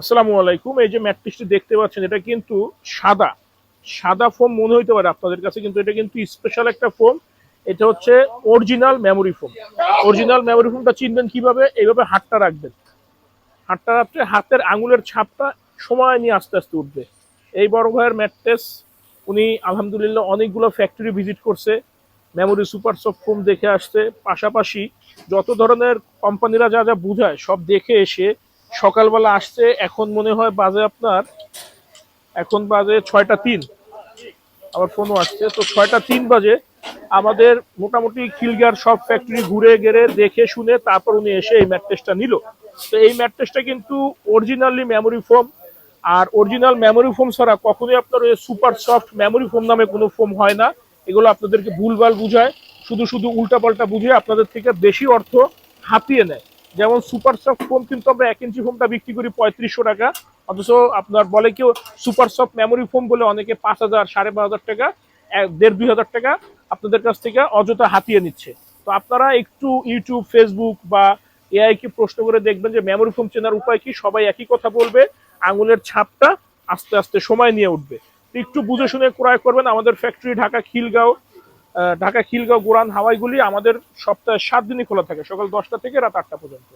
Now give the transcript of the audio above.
আসসালামু আলাইকুম। এই যে ম্যাট্রিক্সটি দেখতে পাচ্ছেন, এটা কিন্তু সাদা সাদা ফোম মনে হইতে পারে আপনাদের কাছে, কিন্তু এটা কিন্তু স্পেশাল একটা ফোম। এটা হচ্ছে original memory foam. Original memory ফোমটা চিনবেন কিভাবে? এইভাবে হাতটা রাখবেন, হাতটা রাখতে হাতের আঙুলের ছাপটা সময় নিয়ে আস্তে আস্তে উঠবে। এই বড় ভাইয়ের ম্যাট্রেস, উনি আলহামদুলিল্লাহ অনেকগুলো ফ্যাক্টরি ভিজিট করছে, মেমোরি সুপার সফট ফোম দেখে আসছে, পাশাপাশি যত ধরনের কোম্পানিরা যা যা বুঝায় সব দেখে এসে সকালবেলা আসছে। এখন মনে হয় বাজে আপনার, এখন বাজে 6টা 3, আমার ফোনও আসছে তো 6টা 3 বাজে। আমাদের মোটামুটি খিলগার সব ফ্যাক্টরি ঘুরে গেড়ে দেখে শুনে তারপর উনি এসে এই ম্যাট্রেসটা নিল। তো এই ম্যাট্রেসটা কিন্তু অরিজিনালি মেমোরি ফোম। আর অরিজিনাল মেমোরি ফোম ছাড়া কখনোই আপনার ওই সুপার সফট মেমোরি ফোম নামে কোনো ফোম হয় না। এগুলো আপনাদেরকে ভুলভাল বুঝায়, শুধু শুধু উল্টাপাল্টা বুঝে আপনাদের থেকে বেশি অর্থ হাতিয়ে নেয়। যেমন সুপার সফট ফোম কিন্তু আমরা 1 ইঞ্চি ফোমটা বিক্রি করি 3500 টাকা, অথচ আপনার বলে কেউ সুপার সফট মেমোরি ফোম বলে অনেকে 5,000 5,500 টাকা, 1,500 2,000 টাকা আপনাদের কাছ থেকে অযথা হাতিয়ে নিচ্ছে। তো আপনারা একটু ইউটিউব ফেসবুক বা এআই কে প্রশ্ন করে দেখবেন যে মেমোরি ফোম চেনার উপায় কি। সবাই একই কথা বলবে, আঙুলের ছাপটা আস্তে আস্তে সময় নিয়ে উঠবে। একটু বুঝে শুনে ক্রয় করবেন। আমাদের ফ্যাক্টরি ঢাকা খিলগাঁও গোরান হাওয়াইগুলি আমাদের সপ্তাহে 7 দিনই খোলা থাকে, সকাল 10টা থেকে রাত 8টা পর্যন্ত।